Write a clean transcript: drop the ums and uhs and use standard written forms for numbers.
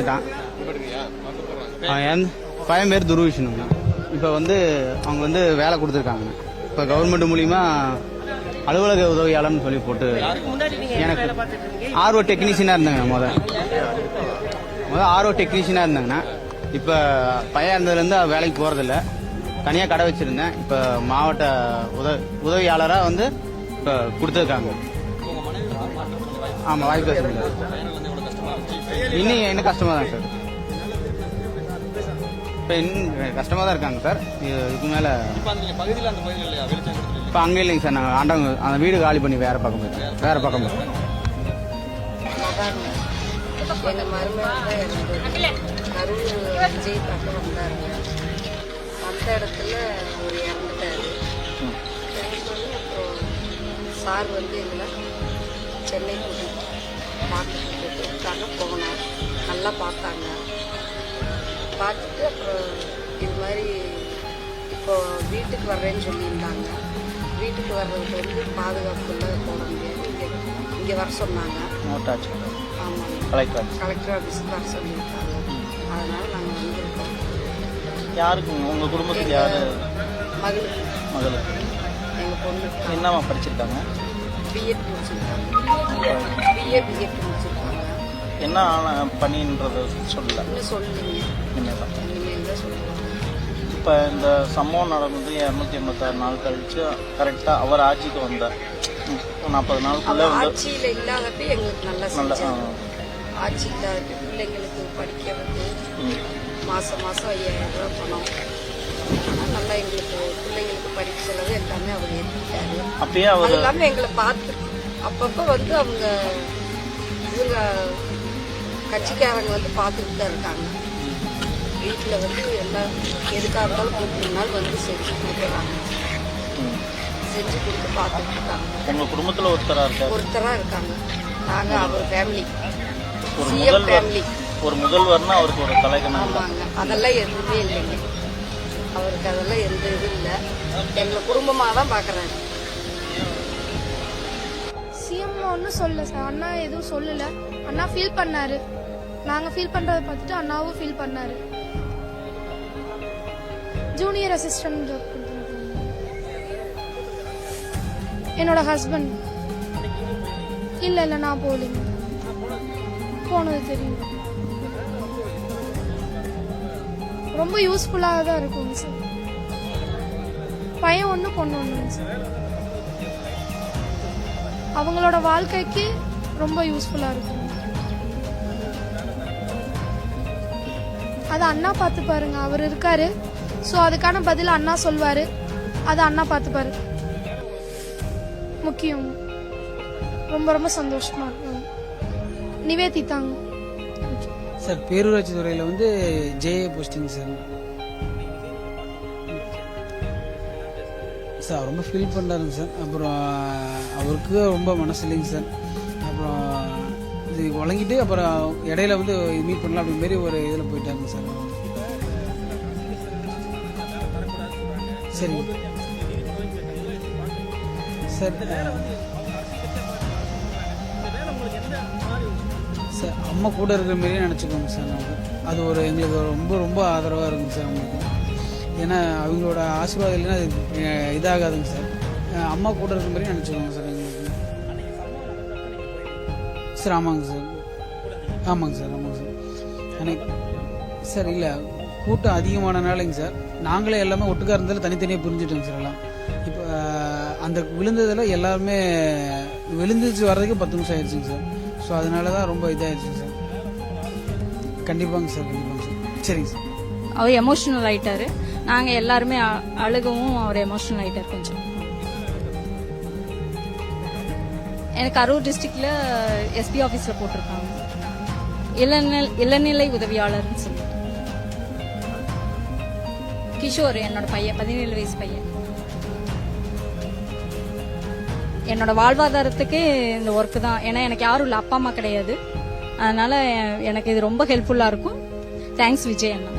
இறந்துட்டான். பையன் பேர் துருவிஷ்ணுங்க. இப்போ வந்து அவங்க வந்து வேலை கொடுத்துருக்காங்க. இப்போ கவர்மெண்ட் மூலிமா அலுவலக உதவியாளர்னு சொல்லி போட்டு எனக்கு ஆர்ஓ டெக்னீஷியனாக இருந்தாங்க. முதல் ஆர்ஓ டெக்னீஷியனாக இருந்தாங்கண்ணா. இப்போ பையன் இருந்ததுலேருந்து வேலைக்கு போகிறதில்ல. தனியாக கடை வச்சுருந்தேன். இப்போ மாவட்ட உதவியாளராக வந்து இப்போ கொடுத்துருக்காங்க. ஆமாம், வாய்ப்பு பேசுகிறேன். இன்னும் கஷ்டமாக தான் சார். இப்போ இன்னும் கஷ்டமாக தான் இருக்காங்க சார். இதுக்கு மேலே இப்போ அங்கே இல்லைங்க சார். நாங்கள் ஆண்டவங்க அந்த வீடு காலி பண்ணி வேறு பக்கம் போயிட்டோம். வேறு பக்கம் போயிட்டோம். எங்கள் மருமகன் கரூர் விஜய் பக்கம் வந்தாருங்க. அந்த இடத்துல ஒரு இறந்துட்டாரு. அப்புறம் சார் வந்து எங்களை சென்னை கூட்டிட்டு பார்த்துட்டு போனோம். நல்லா பார்த்தாங்க. பார்த்துட்டு அப்புறம் இது மாதிரி இப்போ வீட்டுக்கு வர்றேன்னு சொல்லியிருந்தாங்க. வீட்டுக்கு வர்றதுக்கு வந்து பாதுகாப்புக்குள்ள போட முடியாது. இங்கே வர சொன்னாங்க. ஆமாம், கலெக்டர் ஆஃபீஸுக்கு வர சொல்லியிருக்காங்க. அதனால் நாங்கள் வந்திருக்கோம். யாருக்கு உங்கள் குடும்பத்துக்கு யார்? மகளுக்கு எங்கள் பொண்ணுக்கு. என்னவா படிச்சிருக்காங்க? பிஎட் முடிச்சிருக்காங்க. பிஎட் முடிச்சிருக்காங்க. என்ன பண்ணின்றத சொல்லல. இன்னும் சொல்லுங்க. இனிமேல் தான் சொல்லுவாங்க. இப்போ இந்த சம்பவம் நடந்து 286 நாள் கழிச்சு கரெக்டாக அவர் ஆட்சிக்கு வந்தார். 40 நாளுக்குள்ள ஆட்சியில் இல்லாதப்ப எங்களுக்கு நல்லா ஆட்சி இல்லாத பிள்ளைங்களுக்கு படிக்க வந்து மாதம் 5000 ரூபா பணம். ஆனால் நல்லா எங்களுக்கு பிள்ளைங்களுக்கு படிக்க செலவு எல்லாமே அவர் ஏற்றிட்டாரு. அப்பயே அவர் எல்லாமே எங்களை பார்த்து அப்பப்போ வந்து அவங்க இவங்க கட்சிக்காரங்க வந்து பார்த்துட்டு தான் இருக்காங்க. வீட்டில் வந்து எல்லாம் எதுக்காக இருந்தாலும் 3 நாள் வந்து செஞ்சு கொடுக்குறாங்க. செஞ்சு கொடுத்து பார்த்துட்டு இருக்காங்க. உங்கள் குடும்பத்தில் ஒருத்தராக இருக்காங்க. நாங்கள் அவர் ஃபேமிலி, ஒரு சிஎம் ஃபேமிலி. ஒரு முதல்வர்னா அவருக்கு ஒரு தலைக்கணம். ஆமாங்க, அதெல்லாம் எதுவுமே இல்லைங்க. அவருக்கு அதெல்லாம் எந்த இதுவும் இல்லை. எங்கள் குடும்பமாக தான் பார்க்குறாரு. சிஎம் ஒன்றும் சொல்லல சார். அண்ணா எதுவும் சொல்லலை. அண்ணா ஃபீல் பண்ணாரு. நாங்கள் ஃபீல் பண்ணுறதை பார்த்துட்டு அண்ணாவும் ஃபீல் பண்ணாரு. ஜூனியர் அசிஸ்டன்ட் ஜாப் கொடுத்துருக்காங்க. என்னோட ஹஸ்பண்ட் இல்லை நான் போகலைங்க. போனது தெரியும். ரொம்ப யூஸ்ஃபுல்லாக தான் இருக்குங்க சார். பையன் ஒன்று பொண்ணு ஒன்றுங்க சார். அவங்களோட வாழ்க்கைக்கு ரொம்ப யூஸ்ஃபுல்லாக இருக்கும். அது அண்ணா பார்த்து பாருங்க. அவர் இருக்காரு. ஸோ அதுக்கான பதில் அண்ணா சொல்வாரு. அது அண்ணா பார்த்துப்பாரு. முக்கியம். ரொம்ப ரொம்ப சந்தோஷமா இருக்கும். நிவேதித்தாங்க சார். பேரூராட்சி துறையில் வந்து ஜேஏ போஸ்டிங் சார். சார் ரொம்ப ஃபீல் பண்ணுறாருங்க சார். அப்புறம் அவருக்கு ரொம்ப மனசு இல்லைங்க சார். அப்புறம் இது வழங்கிட்டு அப்புறம் இடையில வந்து மீட் பண்ணலாம் அப்படி மாரி ஒரு இதில் போயிட்டாங்க சார். சரிங்க சார். சார் அம்மா கூட இருக்கிற மாரியே நினச்சிக்கோங்க சார். அது ஒரு எங்களுக்கு ரொம்ப ரொம்ப ஆதரவாக இருக்குங்க சார் அவங்களுக்கு. ஏன்னா அவங்களோட ஆசீர்வாதம் இல்லைன்னா அது இதாகாதுங்க சார். அம்மா கூட இருக்கிற மாதிரி நினச்சிக்கோங்க சார் எங்களுக்கு. சார் ஆமாங்க சார். ஆமாங்க சார். எனக்கு சார் இல்லை கூட்டம் அதிகமானனாலங்க சார். நாங்களே எல்லாமே ஒட்டுக்கா இருந்தாலும் தனித்தனியாக புரிஞ்சுட்டோங்க சார். எல்லாம் இப்போ அந்த விழுந்ததில் எல்லாருமே விழுந்துச்சு வர்றதுக்கு 10 நிமிஷம் ஆயிடுச்சுங்க சார். ஸோ அதனால தான் ரொம்ப இதாகிடுச்சுங்க சார். கண்டிப்பாங்க சார். சரிங்க சார். அவர் எமோஷனல் ஆயிட்டாரு. நாங்கள் எல்லாருமே அழுகவும் அவர் எமோஷனல் ஆயிட்டார் கொஞ்சம். எனக்கு கரூர் டிஸ்ட்ரிக்ட்ல எஸ்பி ஆஃபீஸ்ல போட்டிருக்காங்க இளநிலை உதவியாளர்னு சொல்லிட்டு. கிஷோர் என்னோட பையன், 17 வயசு பையன். என்னோட வாழ்வாதாரத்துக்கு இந்த ஒர்க்கு தான். ஏன்னா எனக்கு யாரும் இல்லை, அப்பா அம்மா கிடையாது. அதனால எனக்கு இது ரொம்ப ஹெல்ப்ஃபுல்லா இருக்கும். தேங்க்ஸ் விஜய் அண்ணா.